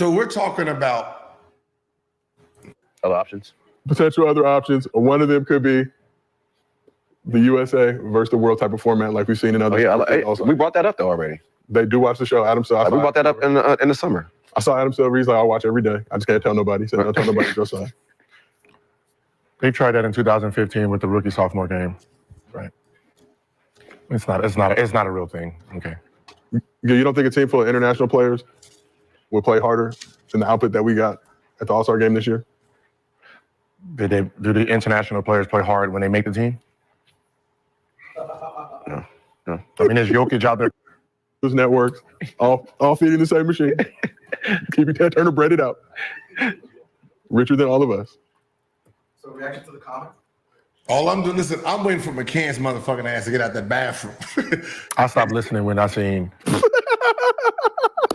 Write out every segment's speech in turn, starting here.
So we're talking about other options. Potential other options. One of them could be the USA versus the world type of format like we've seen in other sports. We brought that up though already. They do watch the show. Adam Silver. We brought that up in the summer. I saw Adam Silver. He's like, I watch every day. I just can't tell nobody. He said, don't tell nobody your side. They tried that in 2015 with the rookie sophomore game. Right. It's not a real thing. Okay. You don't think a team full of international players would play harder than the output that we got at the All-Star game this year? Do the international players play hard when they make the team? No. I mean, there's Jokic out there. Those networks, all feeding the same machine. Keep your Turner bread it out. Richer than all of us. So reaction to the comments? All I'm doing, listen, I'm waiting for McCants motherfucking ass to get out that bathroom. I stopped listening when I seen.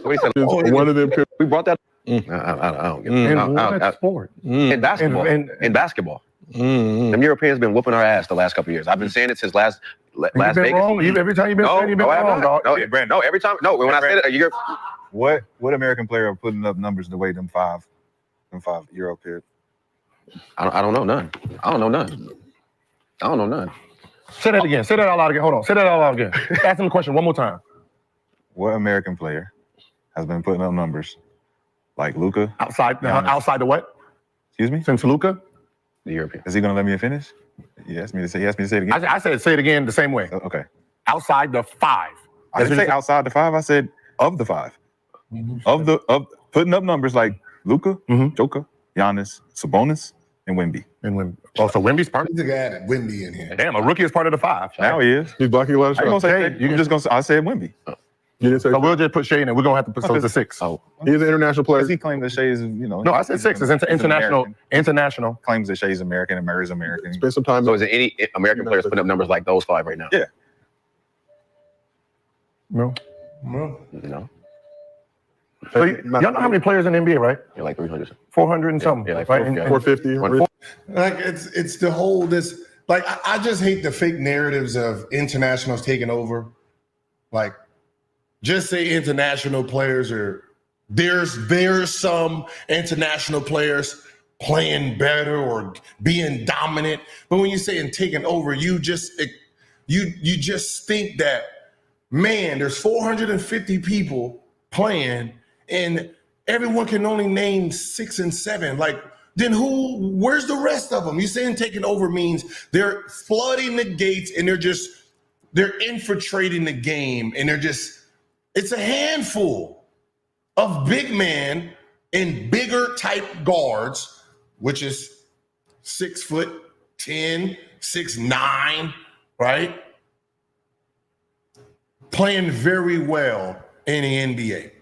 One of them could. We brought that. I don't get it. In what sport? In basketball. In basketball. Them Europeans been whooping our ass the last couple of years. I've been saying it since last Vegas. Wrong. Every time you've been saying you've been wrong, dog. No, Brandon. No, every time. No, when I said it, what American player are putting up numbers the way them five Euro kid? I don't know none. I don't know none. Say that again. Say that out loud again. Hold on. Say that out loud again. Ask him the question one more time. What American player has been putting up numbers like Luka? Outside the what? Excuse me? Since Luka? The European. Is he going to let me finish? He asked me to say it again. I said say it again the same way. Okay. Outside the five. I didn't say outside the five. I said of the five. Of putting up numbers like Luka, Joker, Giannis, Sabonis, and Wemby. Oh, so Wemby's part? He's added Wemby in here. Damn, a rookie is part of the five. Now he is. He's blocking a lot of shots. I said Wemby. You didn't say so we'll just put Shea in it. We're going to have to put it's a six. Oh. He's an international player. He claimed that Shea is, No, I said six. It's international. International. Claims that Shea's American and Murray's American. Spend some time. So is there any American players putting up numbers like those five right now? Yeah. No. So y'all know how many players in the NBA, right? Yeah, like 300. 400 and something. Yeah, like right? 450. Like it's the whole this. Like I just hate the fake narratives of internationals taking over. Like, just say international players are there's some international players playing better or being dominant, but when you say and taking over, you just think that, man, there's 450 people playing and everyone can only name 6 and 7. Like, then where's the rest of them? You saying taking over means they're flooding the gates and they're infiltrating the game and it's a handful of big men and bigger type guards, which is 6'10", 6'9", right? Playing very well in the NBA.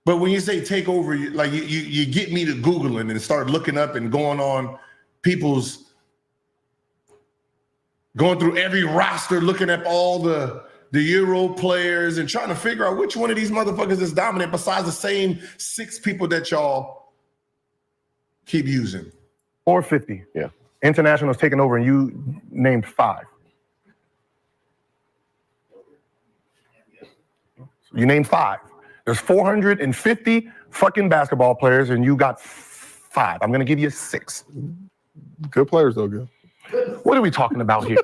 But when you say take over, like you get me to Googling and start looking up and going through every roster, looking at all the Euro players and trying to figure out which one of these motherfuckers is dominant besides the same 6 people that y'all keep using. 450. Yeah. Internationals taking over and you named 5. You named 5. There's 450 fucking basketball players and you got 5. I'm going to give you 6. Good players, though, Gil. What are we talking about here?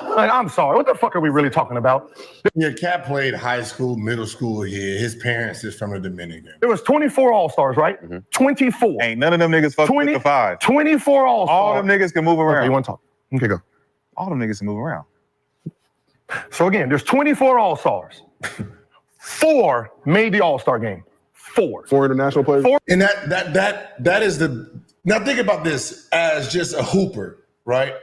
Like, I'm sorry. What the fuck are we really talking about? Yeah, Cat played high school, middle school here. His parents is from the Dominican. There was 24 All-Stars, right? 24. Ain't none of them niggas fuck with the 5. 24 All-Stars. All them niggas can move around. Okay, you want to talk? Okay, go. All them niggas can move around. So again, there's 24 All-Stars. 4 made the All-Star game. 4 international players. 4. And that is now think about this as just a hooper, right?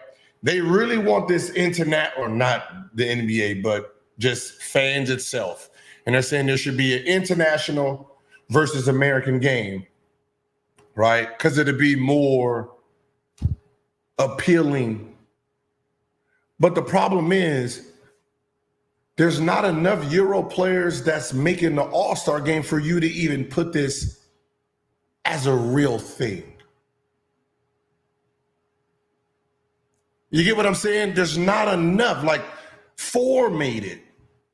They really want this internet, or not the NBA, but just fans itself. And they're saying there should be an international versus American game, right? Because it'd be more appealing. But the problem is there's not enough Euro players that's making the All-Star game for you to even put this as a real thing. You get what I'm saying? There's not enough. Like 4 made it.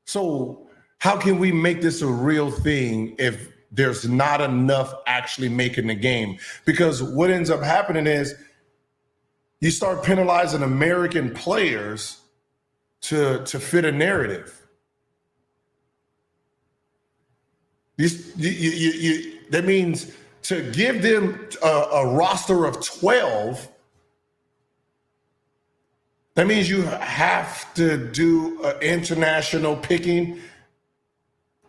So how can we make this a real thing if there's not enough actually making the game. Because what ends up happening is you start penalizing American players to fit a narrative. That means to give them a roster of 12, that means you have to do international picking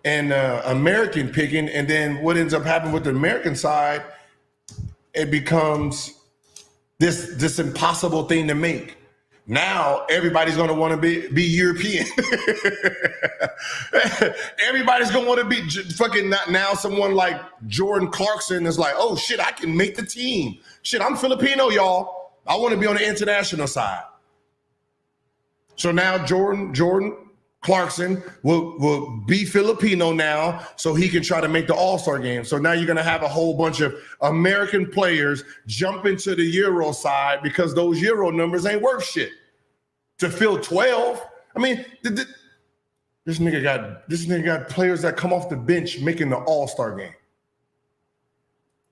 and American picking. And then what ends up happening with the American side, it becomes this impossible thing to make. Now everybody's going to want to be European. Everybody's going to want to be fucking now someone like Jordan Clarkson is like, oh shit, I can make the team. Shit, I'm Filipino, y'all. I want to be on the international side. So now Jordan Clarkson will be Filipino now so he can try to make the All-Star game. So now you're going to have a whole bunch of American players jump into the Euro side because those Euro numbers ain't worth shit. To fill 12, I mean, this nigga got players that come off the bench making the All-Star game.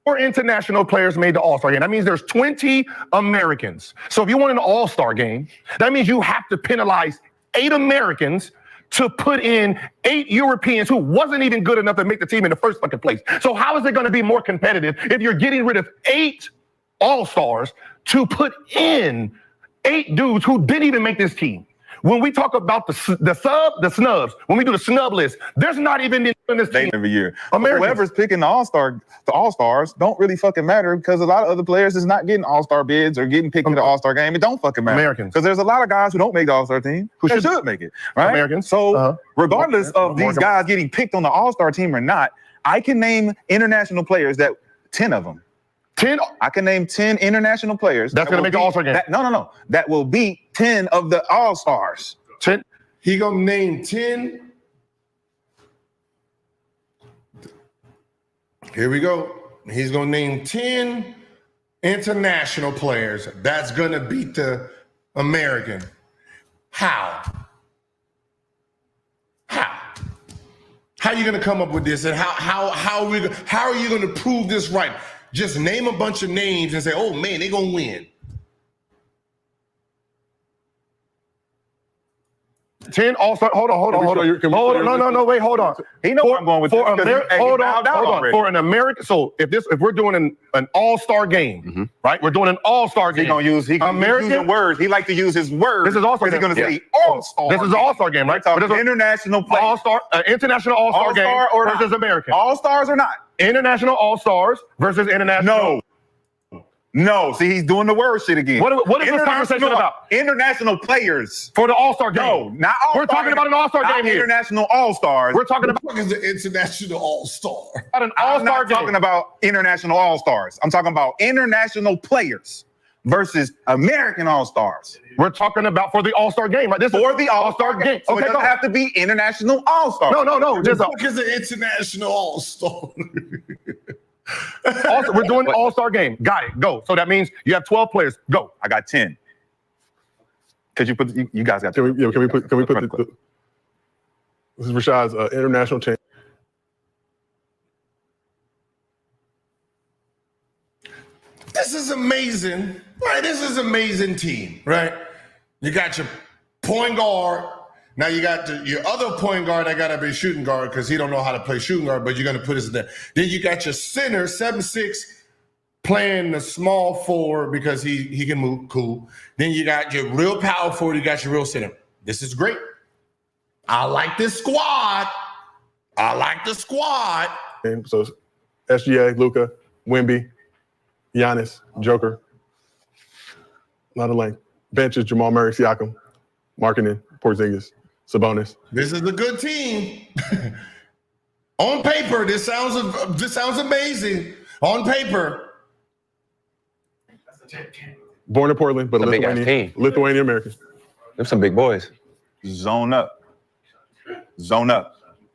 4 international players made the All-Star game. That means there's 20 Americans. So if you want an All-Star game, that means you have to penalize 8 Americans to put in 8 Europeans who wasn't even good enough to make the team in the first fucking place. So how is it going to be more competitive if you're getting rid of 8 All-Stars to put in 8 dudes who didn't even make this team? When we talk about the snubs, when we do the snub list, there's not even in this team every year. Americans. Whoever's picking the All-Stars don't really fucking matter because a lot of other players is not getting All-Star bids or getting picked in the All-Star game. It don't fucking matter. Americans. Because there's a lot of guys who don't make the All-Star team who should make it, right? Americans. So regardless of these guys getting picked on the All-Star team or not, I can name international players 10 of them. 10? I can name 10 international players. That's going to make the All-Star game. No. That will beat 10 of the All-Stars. 10? He going to name 10. Here we go. He's going to name 10 international players. That's going to beat the American. How? How are you going to come up with this? And how are you going to prove this right? Just name a bunch of names and say, oh man, they're going to win. 10 All-Star. Hold on. No, wait, hold on. He knows where I'm going with this. Hold on. For an American, so if we're doing an All-Star game, right? We're doing an All-Star game. He's using words. He like to use his words. This is also he's going to say All-Star. This is an All-Star game, right? This is international play. All-Star, international All-Star game versus American. All-Stars or not? International All-Stars versus international. No. See, he's doing the word shit again. What is this conversation about? International players. For the All-Star game. No, not All-Star. We're talking about an All-Star game here. International All-Stars. We're talking about What is the International All-Star? an I'm All-Star not game. talking about international All-Stars. I'm talking about international players versus American All-Stars. We're talking about for the All-Star game, right? This For is the All-Star game. So Okay, it doesn't go. have to be international All-Stars. No. Just What is the International All-Star? we're doing the All-Star game. Got it. Go. So that means you have 12 players. Go. I got 10. Could you put you guys got? Can we put the this is Rashad's international champ. This is amazing, right? This is an amazing team, right? You got your point guard. Now you got your other point guard that got to be shooting guard because he don't know how to play shooting guard, but you're going to put us in there. Then you got your center, 7'6", playing the small forward because he can move, cool. Then you got your real power forward, you got your real center. This is great. I like this squad. And so SGA, Luka, Wemby, Giannis, Joker. A lot of length. Bench is Jamal Murray, Siakam, Markkanen, Porzingis, Sabonis. This is a good team. On paper, this sounds amazing. On paper. Born in Portland, but It's a big-ass team. Lithuanian American. There's some big boys. Zone up.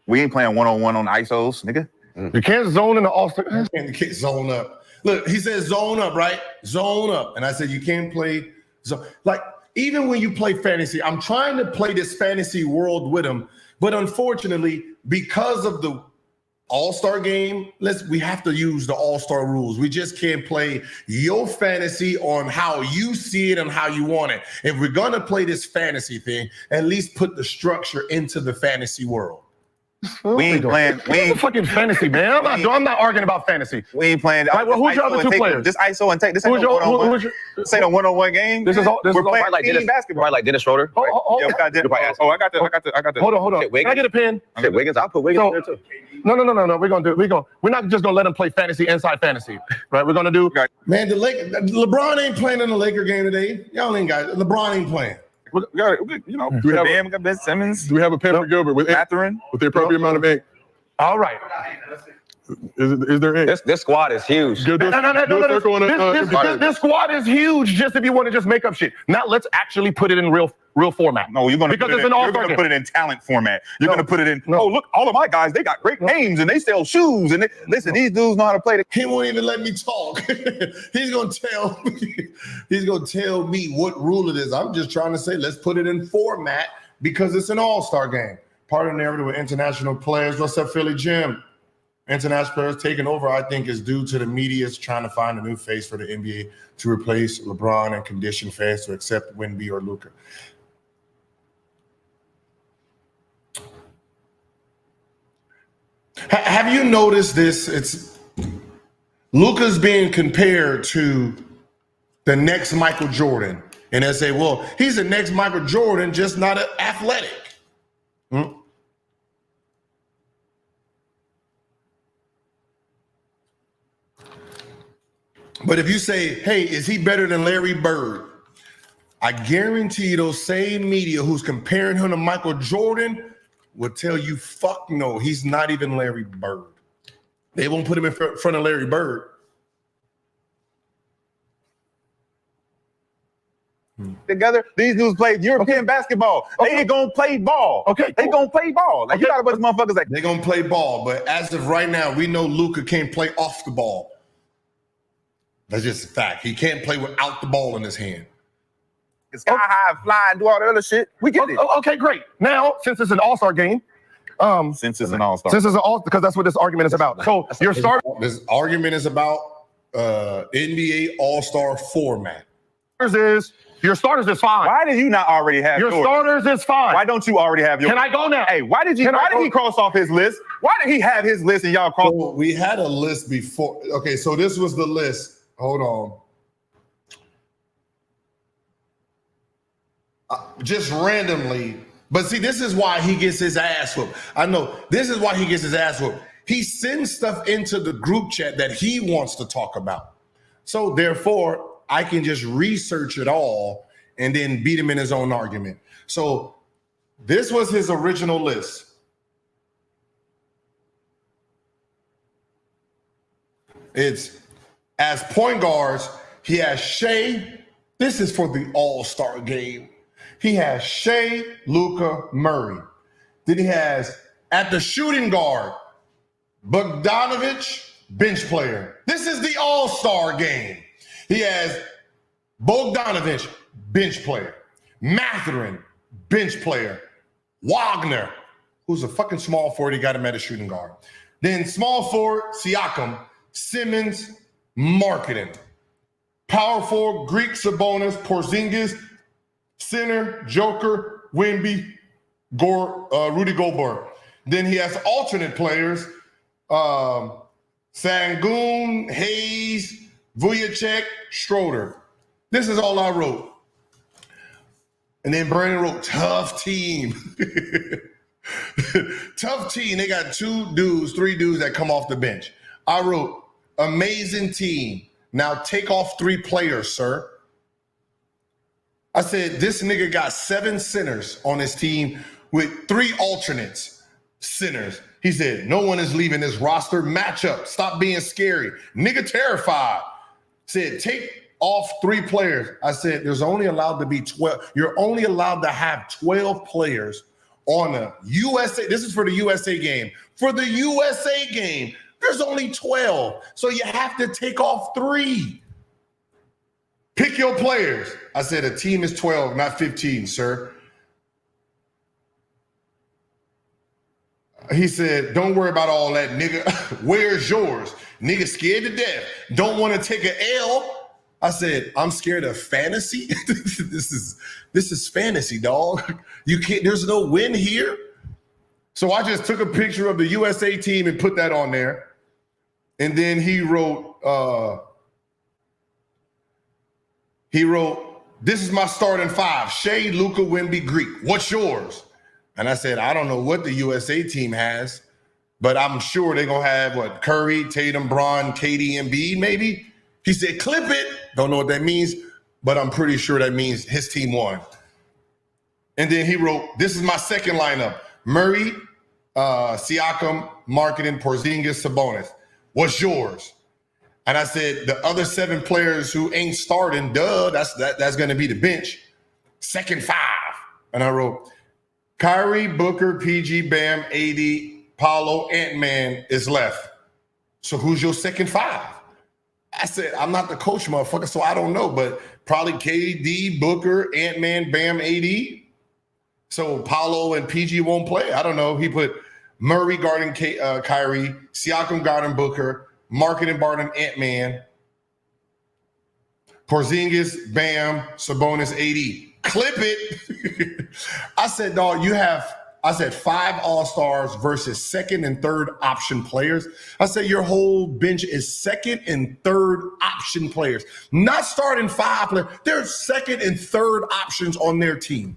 We ain't playing one-on-one on ISOs, nigga. You can't zone in the All-Star. And the kid zone up. Look, he says zone up, right? Zone up. And I said, you can't play zone. Like, even when you play fantasy, I'm trying to play this fantasy world with him. But unfortunately, because of the All-Star game, we have to use the All-Star rules. We just can't play your fantasy on how you see it and how you want it. If we're gonna play this fantasy thing, at least put the structure into the fantasy world. We ain't playing. We ain't fucking fantasy, man. I'm not arguing about fantasy. We ain't playing. Right, well, who's your other two players? This ISO and take. This ain't no one-on-one. This ain't a one-on-one game. This is all. We're playing like team basketball. Right, like Dennis Schroeder. Yeah, I got the. Hold on. Can I get a pen? Shit, Wiggins. I'll put Wiggins in there too. No. We're not just gonna let him play fantasy inside fantasy, right? We're gonna do. Man, LeBron ain't playing in the Laker game today. Y'all ain't got LeBron ain't playing. We got Ben Simmons. Do we have a pen for Gilbert with Mathurin? with the appropriate amount of ink? All right. Is there ink? This squad is huge. Do a circle on it. This squad is huge. Just if you want to just make up shit. Now let's actually put it in real format. No, you're gonna because put it's it an in, all-star you're gonna game. put it in talent format. You're gonna put it in. No. Oh, look, all of my guys, they got great names and they sell shoes. And listen, these dudes know how to play. He won't even let me talk. He's gonna tell me what rule it is. I'm just trying to say let's put it in format because it's an all-star game. Part of the narrative with international players. What's up, Philly Jim? International players taking over, I think, is due to the media's trying to find a new face for the NBA to replace LeBron and condition fans to accept Wemby or Luka. Have you noticed this? It's Luka's being compared to the next Michael Jordan. And they say, well, he's the next Michael Jordan, just not athletic. But if you say, hey, is he better than Larry Bird? I guarantee you those same media who's comparing him to Michael Jordan will tell you, fuck no, he's not even Larry Bird. They won't put him in front of Larry Bird. Together, these dudes played European basketball. They ain't gonna play ball. Okay, they gonna play ball. Like you got a bunch of motherfuckers like they're gonna play ball, but as of right now, we know Luka can't play off the ball. That's just a fact. He can't play without the ball in his hand. sky high, fly, and do all the other shit. We get it. Okay, great. Now, since it's an all-star game, Since it's an all-star. since it's an all, because that's what this argument is about. So your start This argument is about NBA All-Star format. is your starters is fine. Why did you not already have Your yours? starters is fine. Why don't you already have yours? Can I go now? Hey, why did he cross off his list? Why did he have his list and y'all cross? So we had a list before. Okay, so this was the list. Hold on. Just randomly. But see, this is why he gets his ass whooped. I know. This is why he gets his ass whooped. He sends stuff into the group chat that he wants to talk about. So therefore, I can just research it all and then beat him in his own argument. So this was his original list. It's as point guards, he has Shea. This is for the All-Star game. He has Shea, Luka, Murray. Then he has at the shooting guard, Bogdanovich, bench player. This is the All-Star game. He has Bogdanovich, bench player. Mathurin, bench player. Wagner, who's a fucking small forward. He got him at a shooting guard. Then small forward, Siakam, Simmons, marketing. Power forward, Greek, Sabonis, Porzingis, center, Joker, Wemby, Rudy Gobert. Then he has alternate players, Sangoon, Hayes, Vujicic, Schroeder. This is all I wrote. And then Brandon wrote, tough team. Tough team. They got three dudes that come off the bench. I wrote, amazing team. Now take off 3 players, sir. I said, this nigga got 7 centers on his team with 3 alternates, centers. He said, no one is leaving this roster. Matchup. Stop being scary. Nigga terrified. Said, take off 3 players. I said, there's only allowed to be 12. You're only allowed to have 12 players on a USA. This is for the USA game. For the USA game, there's only 12. So you have to take off 3. Pick your players. I said a team is 12, not 15, sir. He said, don't worry about all that, nigga. Where's yours? Nigga scared to death. Don't want to take an L. I said, I'm scared of fantasy. This is fantasy, dog. You can't, there's no win here. So I just took a picture of the USA team and put that on there. And then he wrote, this is my starting five. Shea, Luka, Wemby, Greek. What's yours? And I said, I don't know what the USA team has, but I'm sure they're going to have what? Curry, Tatum, Bron, KD, Embiid, maybe? He said, clip it. Don't know what that means, but I'm pretty sure that means his team won. And then he wrote, this is my second lineup. Murray, Siakam, Markkanen, Porzingis, Sabonis. What's yours? And I said, the other 7 players who ain't starting, that's going to be the bench. Second 5. And I wrote, Kyrie, Booker, PG, Bam, AD, Paolo, Ant-Man is left. So who's your second 5? I said, I'm not the coach, motherfucker, so I don't know, but probably KD, Booker, Ant-Man, Bam, AD. So Paolo and PG won't play. I don't know. He put Murray guarding Kyrie, Siakam guarding Booker, Markkanen guarding Ant-Man, Porzingis, Bam, Sabonis, AD. Clip it. I said, dog, I said 5 All-Stars versus second and third option players. I said your whole bench is second and third option players, not starting 5 players. There's second and third options on their team.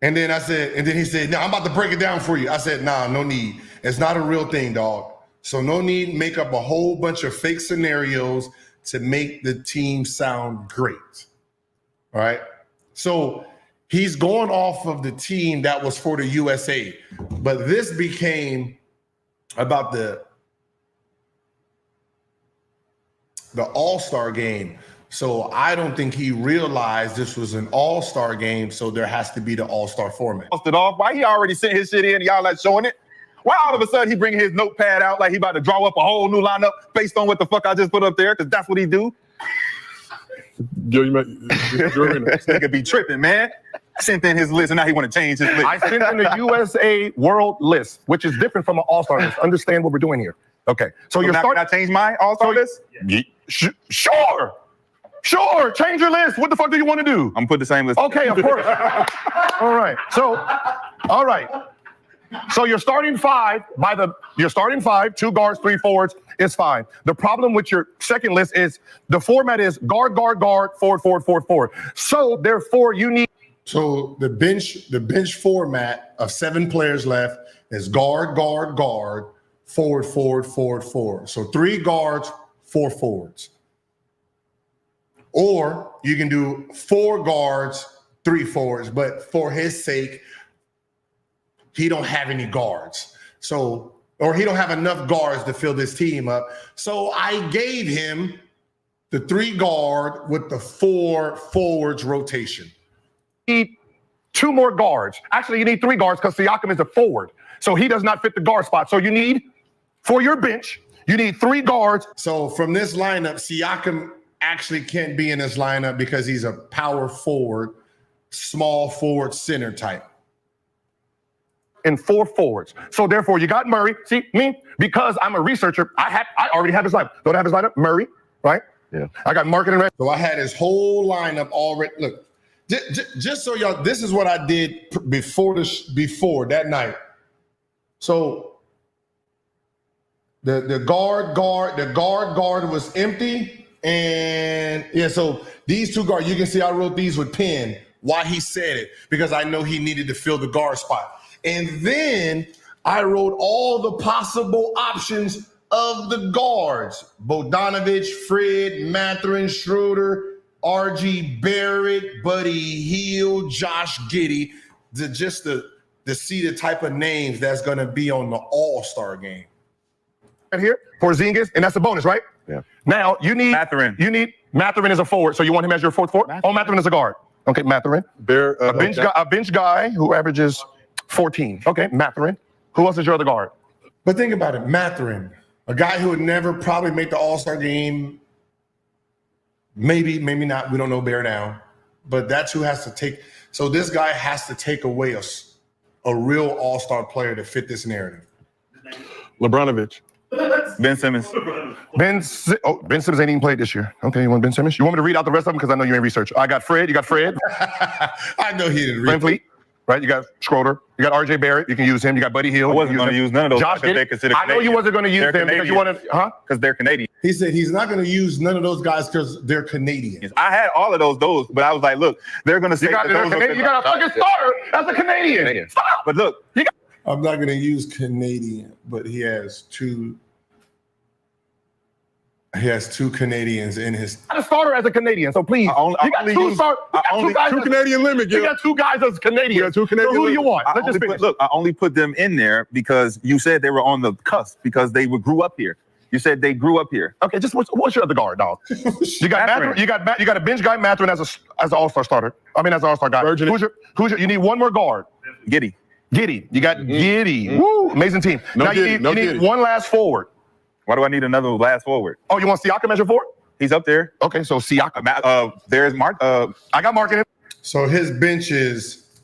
And then he said, no, I'm about to break it down for you. I said, nah, no need. It's not a real thing, dog. So no need make up a whole bunch of fake scenarios to make the team sound great. All right. So he's going off of the team that was for the USA, but this became about the All-Star game. So I don't think he realized this was an All-Star game, so there has to be the All-Star format. It off. Why he already sent his shit in and y'all not showing it? Why all of a sudden he bring his notepad out like he about to draw up a whole new lineup based on what the fuck I just put up there? Because that's what he do. Gil, this nigga be tripping, man. Sent in his list and now he want to change his list. I sent in the USA World List, which is different from an All-Star list. Understand what we're doing here. Okay. So you're starting. Can I change my All-Star list? Sure. Sure. Change your list. What the fuck do you want to do? I'm gonna put the same list. Okay, of course. All right. So you're starting 5 you're starting 5, 2 guards, 3 forwards. It's fine. The problem with your second list is the format is guard, forward. So therefore you need. So the bench format of 7 players left is guard, forward. So 3 guards, 4 forwards. Or you can do 4 guards, 3 forwards, but for his sake, he don't have any guards. So, or he don't have enough guards to fill this team up. So I gave him the 3 guard with the 4 forwards rotation. You need 2 more guards. Actually, you need 3 guards because Siakam is a forward. So he does not fit the guard spot. So you need, for your bench, you need 3 guards. So from this lineup, Siakam actually can't be in this lineup because he's a power forward, small forward center type. And 4 forwards. So therefore, you got Murray. See, me, because I'm a researcher, I already have his lineup. Don't I have his lineup? Murray, right? Yeah. I got Markkanen. So I had his whole lineup already. Look, just so y'all, this is what I did before that night. So the guard was empty, and yeah. So these 2 guards, you can see I wrote these with pen. Why he said it? Because I know he needed to fill the guard spot. And then I wrote all the possible options of the guards: Bogdanovich, Fred, Mathurin, Schroeder, RG Barrett, Buddy Hield, Josh Giddey, to see the type of names that's going to be on the All-Star game. Right here, Porzingis, and that's a bonus, right? Yeah. Now you need Mathurin. You need Mathurin as a forward, so you want him as your fourth forward? Mathurin. Oh, Mathurin is a guard. Okay, Mathurin. A bench guy who averages 14. Okay, Mathurin. Who else is your other guard? But think about it, Mathurin, a guy who would never probably make the All-Star game. Maybe not. We don't know, bear down. But that's who has to take. So this guy has to take away a real all-star player to fit this narrative? LeBronovich. Ben Simmons. Ben Simmons ain't even played this year. Okay, you want Ben Simmons? You want me to read out the rest of them? Because I know you ain't research. I got Fred. You got Fred. I know he didn't Fred read. Fleet. Right? You got Schroeder. You got RJ Barrett. You can use him. You got Buddy Hill. I wasn't going to use none of those. Josh because they Giddey. consider I know you Canadian. wasn't going to use They're them because you wanted, Because they're Canadian. He said he's not going to use none of those guys because they're Canadian. I had all of those, but I was like, look, they're going to say You got that those are you got a fucking starter as a Canadian. Canadian. Stop. But look, I'm not going to use Canadian, but he has two. He has two Canadians in his. Not a starter as a Canadian, so please. You got Two Canadian limit, You Gil. got two guys as Canadians. You got two Canadian So who do you want? I Let's just only finish. put, I only put them in there because you said they were on the cusp because they grew up here. You said they grew up here. Okay, just what's your other guard, dog? You got Mathurin. You got a bench guy, Mathurin as an all-star starter. I mean, as an all-star guy. Virgin. Who's your? You need one more guard. Giddy. Giddy. You got Giddy. Woo! Amazing team. No now Giddey, you need one last forward. Why do I need another last forward? Oh, you want Siakam as your forward? He's up there. Okay, so Siakam. There's Mark. I got Mark in it. So his bench is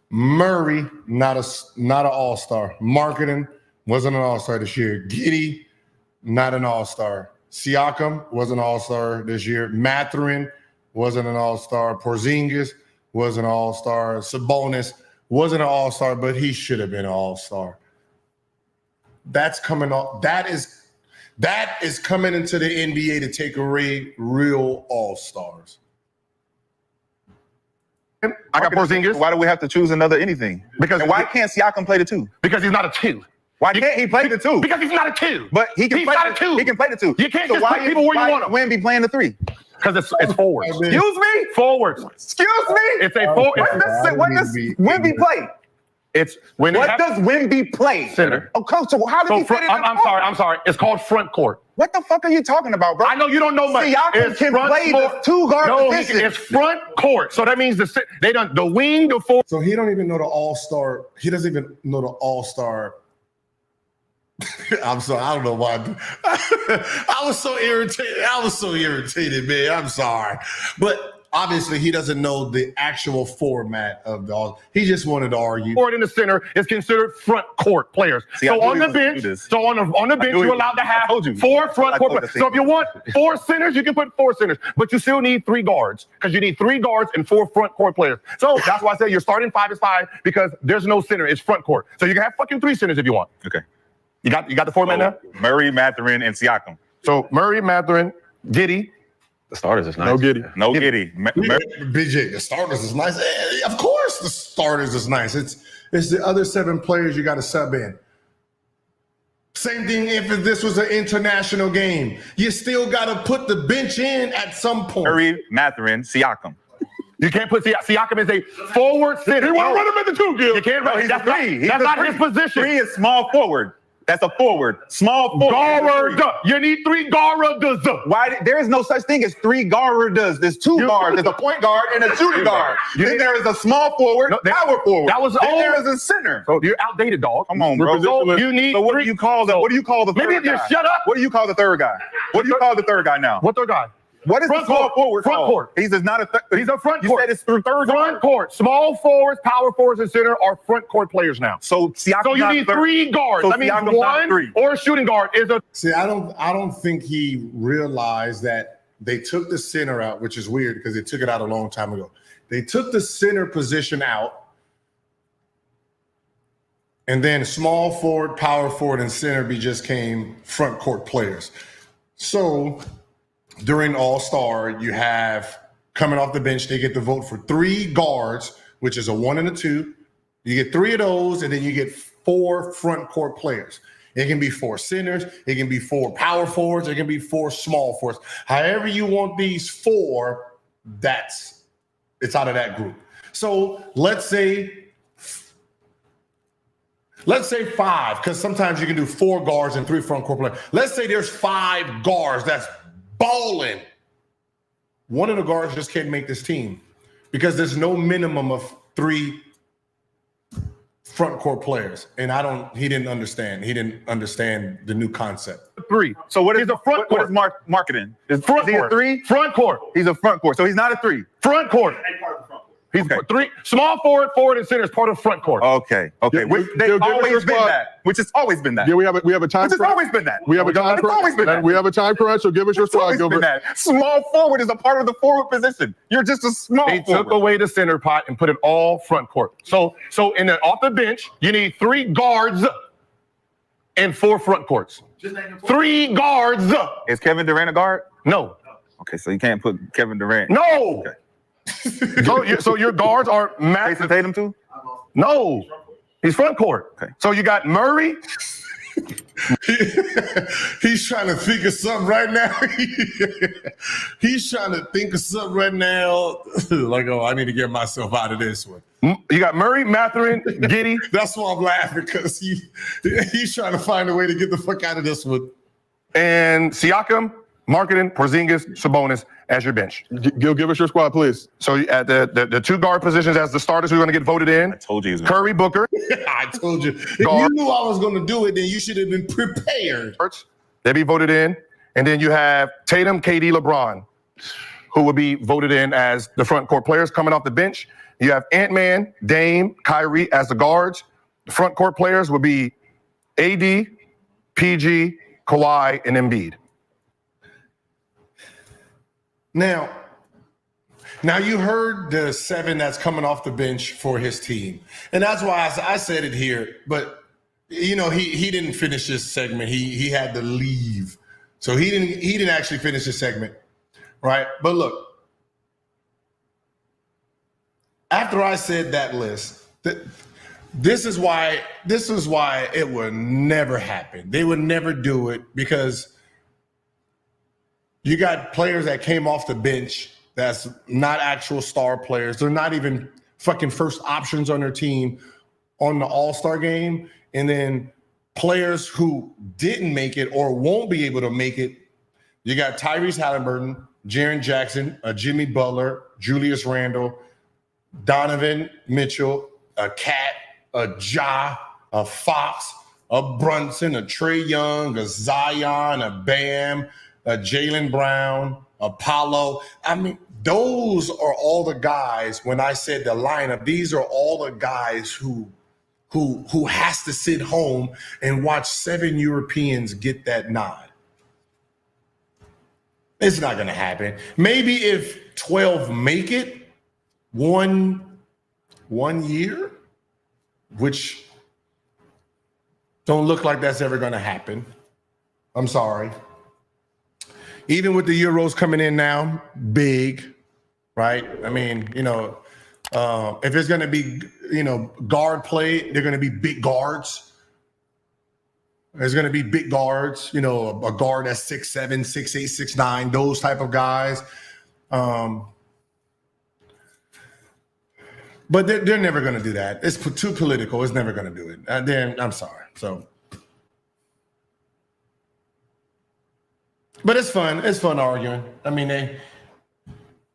Murray, not an all-star. Marketing wasn't an all-star this year. Giddey, not an all-star. Siakam wasn't an all-star this year. Mathurin wasn't an all-star. Porzingis wasn't an all-star. Sabonis wasn't an all-star, but he should have been an all-star. That's coming off. That is coming into the NBA to take away real all-stars. I got Porzingis Why do we have to choose another anything? Because- and why can't Siakam play the two? because he's not a two. Why can't he play the two? Because he's not a two. But he can He's play not a two. He can play the two. You can't just put people where you want them. When be playing the three? Because it's forwards. I mean- Excuse me. Forwards. Excuse me. It's a forward. What does Wemby play? It's when What does Wemby play? Center. Oh, coach. So how does he fit in? I'm sorry. It's called front court. What the fuck are you talking about, bro? I know you don't know much. Siakam It's can front play court. the two guard No, position. it's front court. So that means the wing, the forward. So he don't even know the all-star. He doesn't even know the all-star. I'm sorry. I don't know why. I was so irritated, man. I'm sorry. But obviously he doesn't know the actual format of the all. He just wanted to argue. Forward in the center is considered front court players. See, I so knew on he the was gonna bench, do this. so on the bench, knew he you're was- allowed to I have told you. 4 front I court told players. the So if you same. want 4 centers, you can put 4 centers, but you still need 3 guards because you need 3 guards and 4 front court players. So that's why I say your starting 5 is 5 because there's no center. It's front court. So you can have fucking 3 centers if you want. Okay. You got the format now. Murray, Mathurin, and Siakam. So Murray, Mathurin, Giddey. The starters is nice. No Giddey. No Giddy. BJ, the starters is nice. Of course, the starters is nice. It's the other 7 players you got to sub in. Same thing if this was an international game. You still got to put the bench in at some point. Murray, Mathurin, Siakam. You can't put Siakam as a forward center. He want to run him at the 2, Gil. You can't run. He's That's a three. That's not his position. 3 is small forward. That's a forward. Small forward. Guard. You need 3 guards. Why? There is no such thing as 3 guards. There's 2 guards. There's a point guard and a shooting guard. Then there is a small forward, power forward. That was then old. there is a center. So you're outdated, dog. Come on, bro. So you need. So what 3 do you call the? What do you call the third Maybe guy? just shut up. What do you call the third guy? What do you call the third guy now? What third guy? What is Front the small court. forward Front called? court. He's not a. He's a front You court. said it's third guard. Front court. Small forwards, power forwards, and center are front court players now. So Siakam. So you need 3 guards. So That means Siakam's not 1 3. or a shooting guard is a. See, I don't think he realized that they took the center out, which is weird because they took it out a long time ago. They took the center position out, and then small forward, power forward, and center just came front court players. So during All-Star, you have coming off the bench, they get to vote for 3 guards, which is a 1 and a 2. You get 3 of those, and then you get 4 front court players. It can be 4 centers, it can be 4 power forwards, it can be 4 small forwards. However you want these 4, it's out of that group. So let's say 5, because sometimes you can do 4 guards and 3 front court players. Let's say there's 5 guards that's balling. One of the guards just can't make this team because there's no minimum of 3 front court players. And he didn't understand. He didn't understand the new concept. 3. So what is He's a front what court. is marketing? Is Front he a court. 3? Front court. He's a front court. So he's not a 3. Front court. He's three small forward, forward, and center is part of front court. Okay. Gil, They've give us your always been squad. that. Which has always been that. Yeah, we have a time. Which has always been that. We have a time It's always been crunch. that. We have a time crunch. So give us your It's squad, always been Gilbert. that. Small forward is a part of the forward position. You're just a small They forward. took away the center pot and put it all front court. So off the bench, you need 3 guards and 4 front courts. Just name them. 3 guards. Is Kevin Durant a guard? No. Okay, so you can't put Kevin Durant. No. Okay. so your guards are Jason massive. Tatum too? No. He's front court. Okay. So you got Murray. He's trying to think of something right now. He's trying to think of something right now. Like, oh, I need to get myself out of this one. You got Murray, Mathurin, Giddey. That's why I'm laughing, because he's trying to find a way to get the fuck out of this one. And Siakam, Marketing, Porzingis, Sabonis as your bench. Gil, give us your squad, please. So at the 2 guard positions as the starters who are going to get voted in, I told you he was Curry, Booker. I told you. If Guard. you knew I was going to do it, then you should have been prepared. They be voted in. And then you have Tatum, KD, LeBron, who will be voted in as the front court players coming off the bench. You have Ant-Man, Dame, Kyrie as the guards. The front court players will be AD, PG, Kawhi, and Embiid. Now you heard the 7 that's coming off the bench for his team. And that's why I said it here. But, he didn't finish this segment. He had to leave. So he didn't actually finish this segment, right? But look, after I said that list, this is why it would never happen. They would never do it, because you got players that came off the bench that's not actual star players. They're not even fucking first options on their team on the All-Star game. And then players who didn't make it or won't be able to make it. You got Tyrese Halliburton, Jaren Jackson, a Jimmy Butler, Julius Randle, Donovan Mitchell, a Cat, a Ja, a Fox, a Brunson, a Trae Young, a Zion, a Bam, a Jaylen Brown, Apollo. I mean, those are all the guys. When I said the lineup, these are all the guys who has to sit home and watch 7 Europeans get that nod. It's not going to happen. Maybe if 12 make it one year, which don't look like that's ever going to happen. I'm sorry. Even with the Euros coming in now, big, right? I mean, if it's going to be, guard play, they're going to be big guards. There's going to be big guards, a guard that's 6'7", 6'8", 6'9", those type of guys. But they're never going to do that. It's too political. It's never going to do it. Then I'm sorry. So, but it's fun. It's fun arguing. I mean,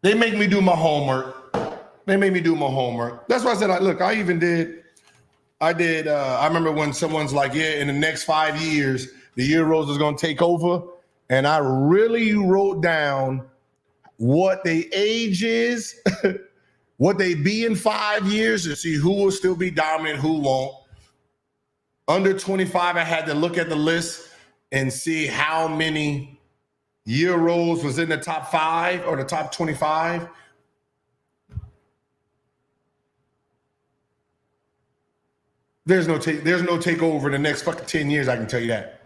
they make me do my homework. That's why I said, look, I remember when someone's like, yeah, in the next 5 years, the Euros is going to take over. And I really wrote down what their age is, what they be in 5 years, to see who will still be dominant, who won't. Under 25, I had to look at the list and see how many Euros was in the top 5 or the top 25. There's no takeover in the next fucking 10 years, I can tell you that.